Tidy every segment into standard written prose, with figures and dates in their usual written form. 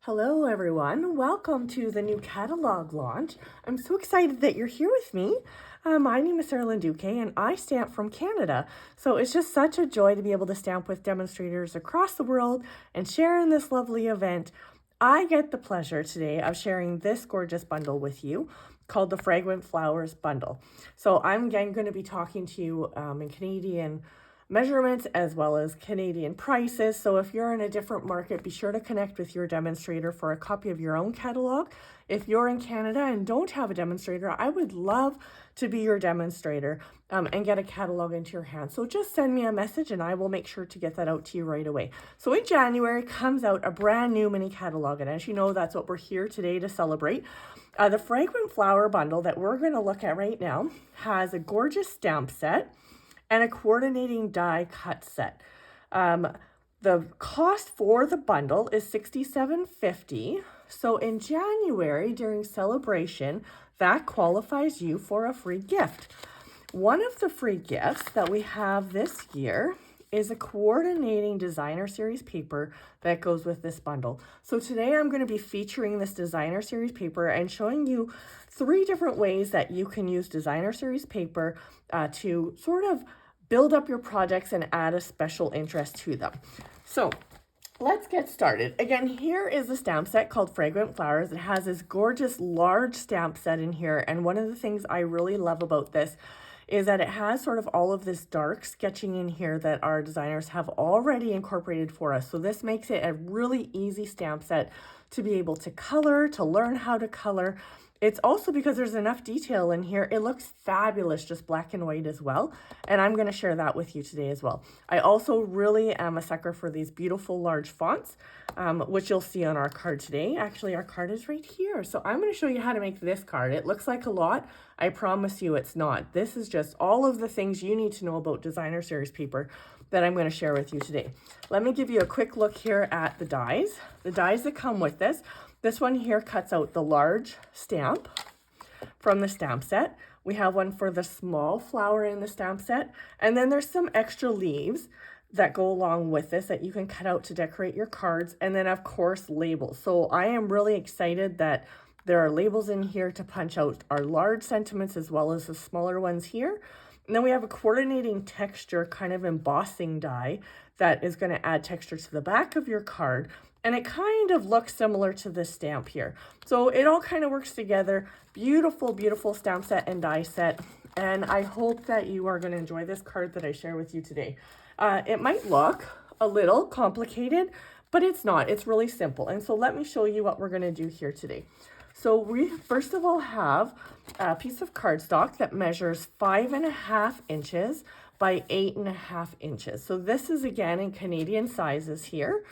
Hello everyone, welcome to the new catalog launch. I'm so excited that you're here with me. My name is Sarah Linduque and I stamp from Canada. So it's just such a joy to be able to stamp with demonstrators across the world and share in this lovely event. I get the pleasure today of sharing this gorgeous bundle with you called the Fragrant Flowers Bundle. So I'm again going to be talking to you in Canadian measurements as well as Canadian prices. So if you're in a different market, be sure to connect with your demonstrator for a copy of your own catalog. If you're in Canada and don't have a demonstrator, I would love to be your demonstrator and get a catalog into your hands. So just send me a message and I will make sure to get that out to you right away. So in January comes out a brand new mini catalog. And as you know, that's what we're here today to celebrate. The Fragrant Flower Bundle that we're going to look at right now has a gorgeous stamp set and a coordinating die cut set. The cost for the bundle is $67.50. So in January, during celebration, that qualifies you for a free gift. One of the free gifts that we have this year is a coordinating designer series paper that goes with this bundle. So today I'm going to be featuring this designer series paper and showing you 3 different ways that you can use designer series paper to sort of build up your projects and add a special interest to them. So let's get started. Again, here is a stamp set called Fragrant Flowers. It has this gorgeous large stamp set in here. And one of the things I really love about this is that it has sort of all of this dark sketching in here that our designers have already incorporated for us. So this makes it a really easy stamp set to be able to color, to learn how to color. It's also because there's enough detail in here. It looks fabulous, just black and white as well. And I'm going to share that with you today as well. I also really am a sucker for these beautiful large fonts, which you'll see on our card today. Actually, our card is right here. So I'm going to show you how to make this card. It looks like a lot. I promise you it's not. This is just all of the things you need to know about designer series paper that I'm going to share with you today. Let me give you a quick look here at the dies. The dies that come with this. This one here cuts out the large stamp from the stamp set. We have one for the small flower in the stamp set. And then there's some extra leaves that go along with this that you can cut out to decorate your cards. And then of course, labels. So I am really excited that there are labels in here to punch out our large sentiments as well as the smaller ones here. And then we have a coordinating texture kind of embossing die that is going to add texture to the back of your card. And it kind of looks similar to this stamp here. So it all kind of works together. Beautiful, beautiful stamp set and die set. And I hope that you are going to enjoy this card that I share with you today. It might look a little complicated, but it's not. It's really simple. And so let me show you what we're going to do here today. So we first of all have a piece of cardstock that measures 5.5 inches by 8.5 inches. So this is again in Canadian sizes here.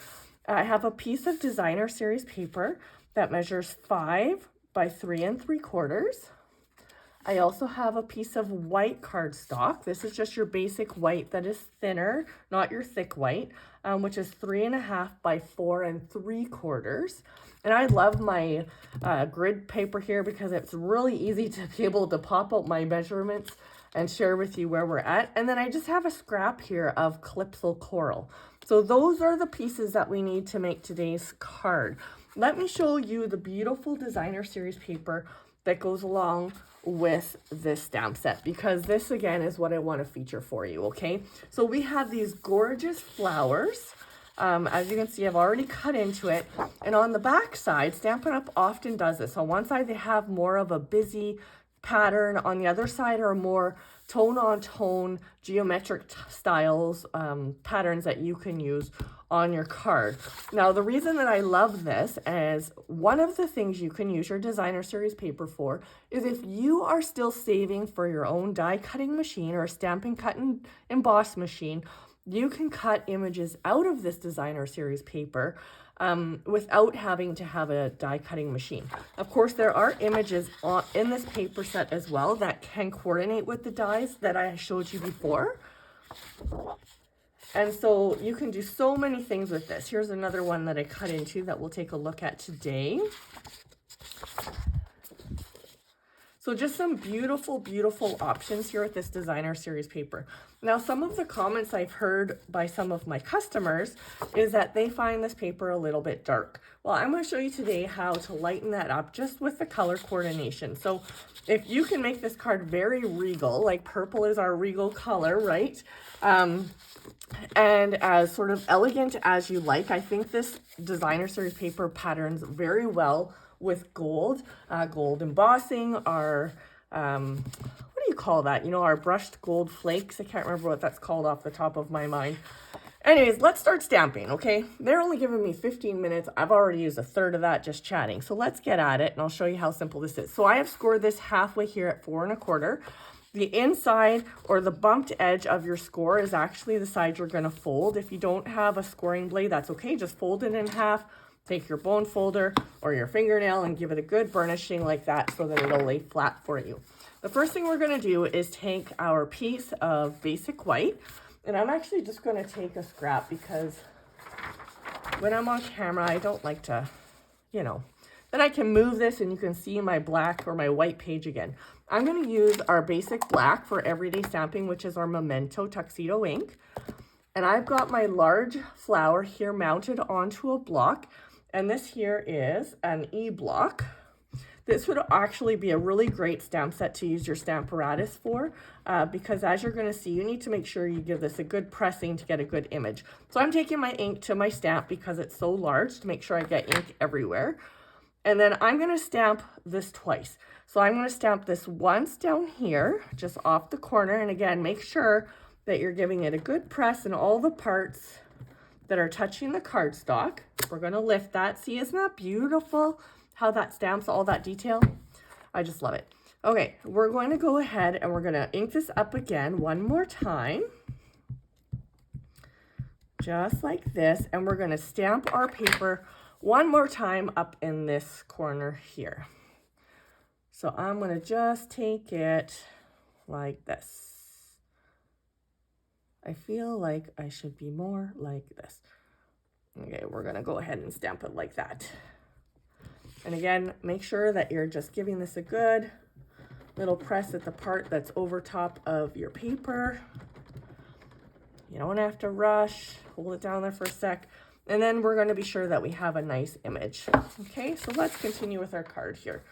I have a piece of designer series paper that measures 5 by 3 3/4. I also have a piece of white cardstock. This is just your basic white that is thinner, not your thick white, which is 3.5 by 4 3/4. And I love my grid paper here because it's really easy to be able to pop out my measurements and share with you where we're at. And then I just have a scrap here of Calypso Coral. So those are the pieces that we need to make today's card. Let me show you the beautiful designer series paper that goes along with this stamp set, because this again is what I want to feature for you, okay? So we have these gorgeous flowers. As you can see, I've already cut into it. And on the back side, Stampin' Up! Often does this. On one side, they have more of a busy pattern. On the other side are more tone-on-tone geometric styles, patterns that you can use on your card. Now, the reason that I love this is one of the things you can use your designer series paper for is if you are still saving for your own die cutting machine or a Stampin' Cut and Emboss machine, you can cut images out of this designer series paper without having to have a die cutting machine. Of course, there are images in this paper set as well that can coordinate with the dies that I showed you before. And so you can do so many things with this. Here's another one that I cut into that we'll take a look at today. So just some beautiful, beautiful options here with this designer series paper. Now, some of the comments I've heard by some of my customers is that they find this paper a little bit dark. Well, I'm going to show you today how to lighten that up just with the color coordination. So if you can make this card very regal, like purple is our regal color, right? And as sort of elegant as you like, I think this designer series paper patterns very well with gold, gold embossing, our what do you call that? You know, our brushed gold flakes. I can't remember what that's called off the top of my mind. Anyways, let's start stamping, okay? They're only giving me 15 minutes. I've already used a third of that just chatting. So let's get at it, and I'll show you how simple this is. So I have scored this halfway here at 4 1/4. The inside or the bumped edge of your score is actually the side you're going to fold. If you don't have a scoring blade, that's okay. Just fold it in half. Take your bone folder or your fingernail and give it a good burnishing like that so that it'll lay flat for you. The first thing we're going to do is take our piece of basic white, and I'm actually just going to take a scrap because when I'm on camera, I don't like to, you know, then I can move this and you can see my black or my white page again. I'm going to use our basic black for everyday stamping, which is our Memento Tuxedo ink. And I've got my large flower here mounted onto a block. And this here is an E block. This would actually be a really great stamp set to use your Stamparatus for, because as you're going to see, you need to make sure you give this a good pressing to get a good image. So I'm taking my ink to my stamp because it's so large to make sure I get ink everywhere. And then I'm going to stamp this twice. So I'm going to stamp this once down here, just off the corner. And again, make sure that you're giving it a good press in all the parts that are touching the cardstock. We're going to lift that. See, isn't that beautiful how that stamps all that detail? I just love it. Okay, we're going to go ahead and we're going to ink this up again one more time. Just like this. And we're going to stamp our paper one more time up in this corner here. So I'm going to just take it like this. I feel like I should be more like this. Okay, we're going to go ahead and stamp it like that. And again, make sure that you're just giving this a good little press at the part that's over top of your paper. You don't have to rush. Hold it down there for a sec. And then we're going to be sure that we have a nice image. Okay, so let's continue with our card here.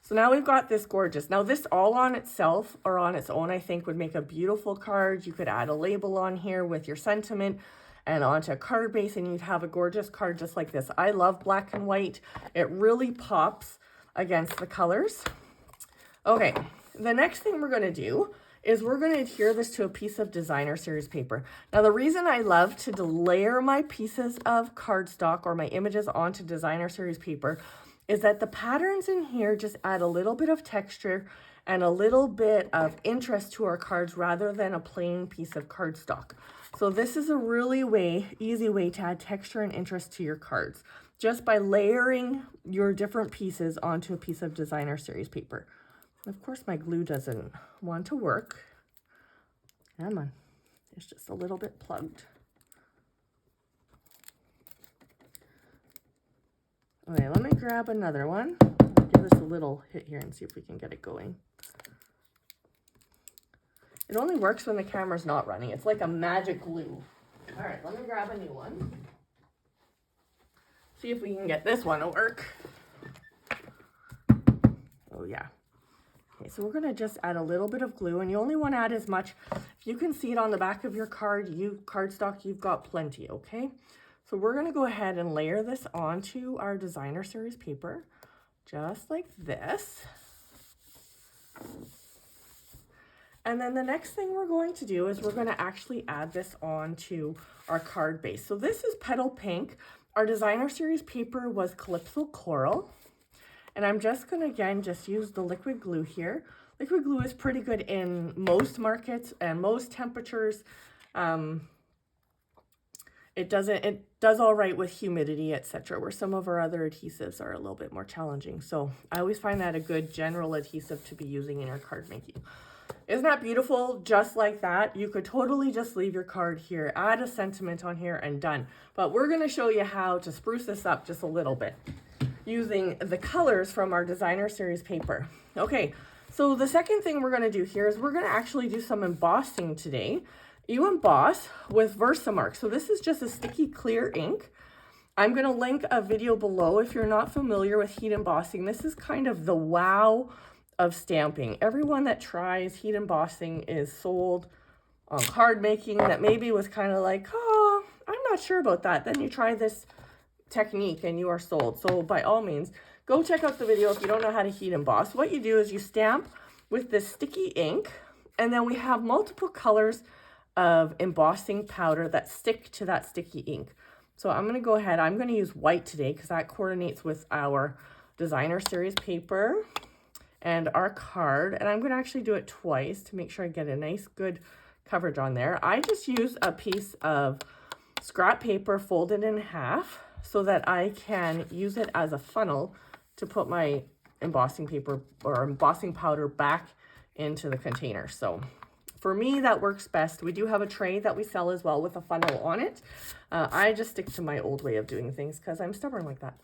So now we've got this gorgeous. Now this all on itself or on its own, I think would make a beautiful card. You could add a label on here with your sentiment and onto a card base and you'd have a gorgeous card just like this. I love black and white. It really pops against the colors. Okay, the next thing we're going to do is we're going to adhere this to a piece of designer series paper. Now the reason I love to layer my pieces of cardstock or my images onto designer series paper is that the patterns in here just add a little bit of texture and a little bit of interest to our cards rather than a plain piece of cardstock. So this is a really easy way to add texture and interest to your cards, just by layering your different pieces onto a piece of designer series paper. Of course, my glue doesn't want to work. Come on, it's just a little bit plugged. Okay, let me grab another one. I'll give this a little hit here and see if we can get it going. It only works when the camera's not running. It's like a magic glue. All right, let me grab a new one. See if we can get this one to work. Oh yeah. Okay, so we're gonna just add a little bit of glue, and you only want to add as much. If you can see it on the back of your cardstock, you've got plenty, okay? So we're going to go ahead and layer this onto our designer series paper, just like this. And then the next thing we're going to do is we're going to actually add this onto our card base. So this is Petal Pink. Our designer series paper was Calypso Coral. And I'm just going to, again, just use the liquid glue here. Liquid glue is pretty good in most markets and most temperatures. It does all right with humidity, etc., where some of our other adhesives are a little bit more challenging. So I always find that a good general adhesive to be using in your card making. Isn't that beautiful? Just like that. You could totally just leave your card here, add a sentiment on here, and done. But we're going to show you how to spruce this up just a little bit using the colors from our designer series paper. Okay, So the second thing we're going to do here is we're going to actually do some embossing today. You emboss with Versamark. So this is just a sticky clear ink. I'm going to link a video below if you're not familiar with heat embossing. This is kind of the wow of stamping. Everyone that tries heat embossing is sold on card making that maybe was kind of like, oh, I'm not sure about that. Then you try this technique and you are sold. So by all means, go check out the video if you don't know how to heat emboss. What you do is you stamp with this sticky ink, and then we have multiple colors of embossing powder that stick to that sticky ink. So I'm going to go ahead, I'm going to use white today because that coordinates with our designer series paper and our card. And I'm going to actually do it twice to make sure I get a nice good coverage on there. I just use a piece of scrap paper folded in half so that I can use it as a funnel to put my embossing paper or embossing powder back into the container. So for me, that works best. We do have a tray that we sell as well with a funnel on it. I just stick to my old way of doing things because I'm stubborn like that.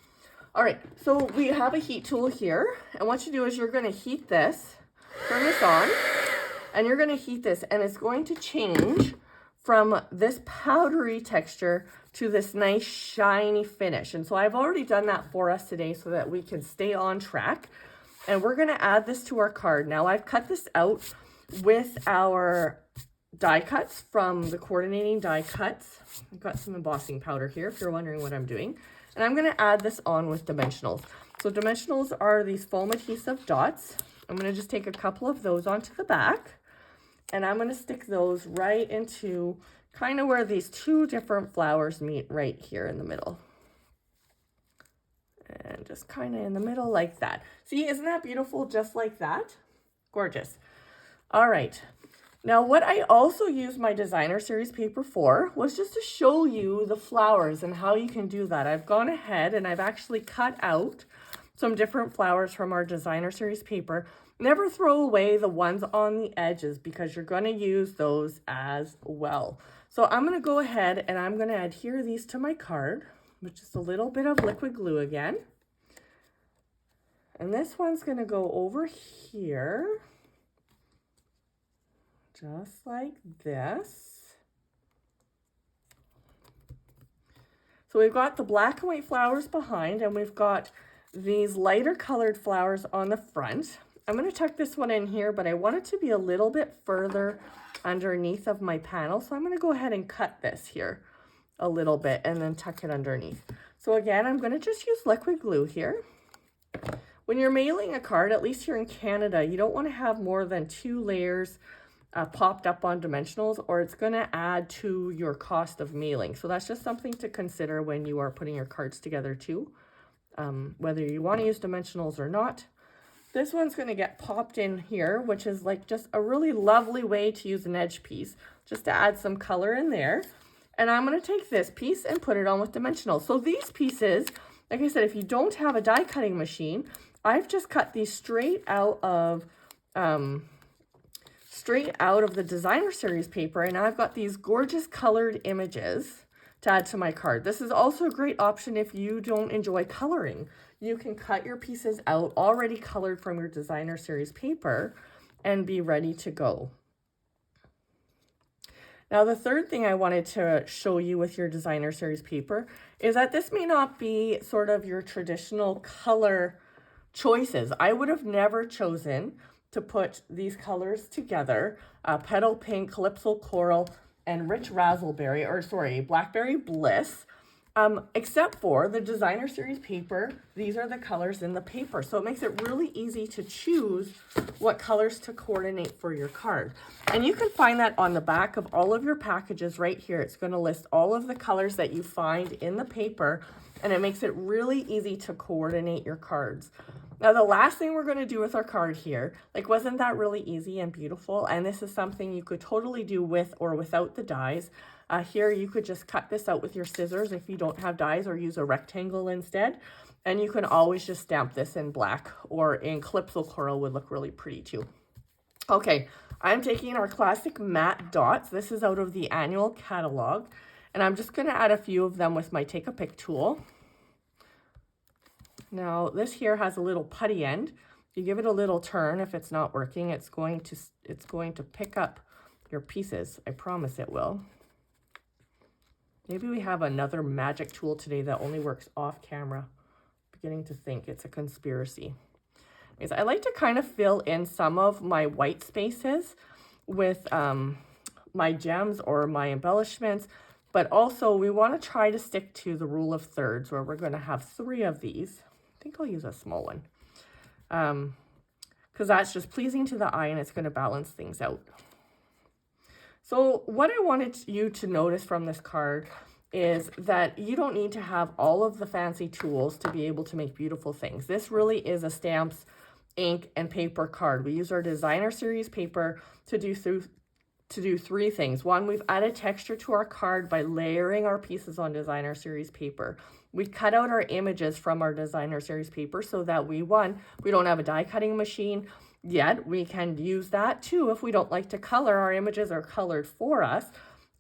All right, so we have a heat tool here. And what you do is you're going to heat this, turn this on, and you're going to heat this. And it's going to change from this powdery texture to this nice shiny finish. And so I've already done that for us today so that we can stay on track. And we're going to add this to our card. Now I've cut this out with our die cuts from the coordinating die cuts. I've got some embossing powder here if you're wondering what I'm doing. And I'm going to add this on with dimensionals. So dimensionals are these foam adhesive dots. I'm going to just take a couple of those onto the back. And I'm going to stick those right into kind of where these two different flowers meet right here in the middle. And just kind of in the middle like that. See, isn't that beautiful? Just like that. Gorgeous. All right. Now, what I also used my designer series paper for was just to show you the flowers and how you can do that. I've gone ahead and I've actually cut out some different flowers from our designer series paper. Never throw away the ones on the edges because you're going to use those as well. So I'm going to go ahead and I'm going to adhere these to my card with just a little bit of liquid glue again. And this one's going to go over here. Just like this. So we've got the black and white flowers behind, and we've got these lighter colored flowers on the front. I'm going to tuck this one in here, but I want it to be a little bit further underneath of my panel. So I'm going to go ahead and cut this here a little bit and then tuck it underneath. So again, I'm going to just use liquid glue here. When you're mailing a card, at least here in Canada, you don't want to have more than 2 layers popped up on dimensionals, or it's going to add to your cost of mailing. So that's just something to consider when you are putting your cards together too, whether you want to use dimensionals or not. This one's going to get popped in here, which is like just a really lovely way to use an edge piece, just to add some color in there. And I'm going to take this piece and put it on with dimensionals. So these pieces, like I said, if you don't have a die cutting machine, I've just cut these straight out of the designer series paper, and I've got these gorgeous colored images to add to my card. This is also a great option if you don't enjoy coloring. You can cut your pieces out already colored from your designer series paper and be ready to go. Now, the third thing I wanted to show you with your designer series paper is that this may not be sort of your traditional color choices. I would have never chosen to put these colors together, Petal Pink, Calypso Coral, and Rich Razzleberry, Blackberry Bliss, except for the designer series paper. These are the colors in the paper. So it makes it really easy to choose what colors to coordinate for your card. And you can find that on the back of all of your packages right here. It's going to list all of the colors that you find in the paper, and it makes it really easy to coordinate your cards. Now, the last thing we're going to do with our card here, like, wasn't that really easy and beautiful? And this is something you could totally do with or without the dies. Here, you could just cut this out with your scissors if you don't have dies, or use a rectangle instead. And you can always just stamp this in black, or in Calypso Coral would look really pretty too. Okay, I'm taking our classic matte dots. This is out of the annual catalog. And I'm just going to add a few of them with my Take a Pick tool. Now, this here has a little putty end. You give it a little turn. If it's not working, it's going to pick up your pieces. I promise it will. Maybe we have another magic tool today that only works off camera. Beginning to think it's a conspiracy. Anyways, I like to kind of fill in some of my white spaces with my gems or my embellishments, but also we want to try to stick to the rule of thirds, where we're going to have 3 of these. I think I'll use a small one, because that's just pleasing to the eye and it's going to balance things out. So what I wanted you to notice from this card is that you don't need to have all of the fancy tools to be able to make beautiful things. This really is a stamps, ink, and paper card. We use our designer series paper to do 3 things. 1, we've added texture to our card by layering our pieces on designer series paper. We cut out our images from our designer series paper so that we don't have a die cutting machine yet. We can use that too if we don't like to color. Our images are colored for us.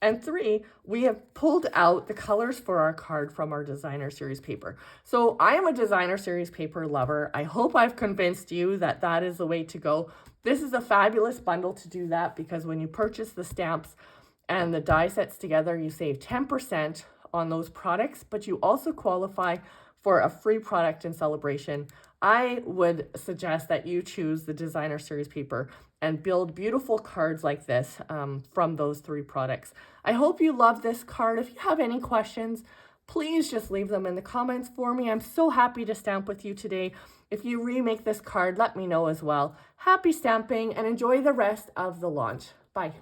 And 3, we have pulled out the colors for our card from our designer series paper. So I am a designer series paper lover. I hope I've convinced you that that is the way to go. This is a fabulous bundle to do that, because when you purchase the stamps and the die sets together, you save 10% on those products, but you also qualify for a free product in celebration. I would suggest that you choose the designer series paper and build beautiful cards like this from those 3 products. I hope you love this card. If you have any questions, please just leave them in the comments for me. I'm so happy to stamp with you today. If you remake this card, let me know as well. Happy stamping and enjoy the rest of the launch. Bye.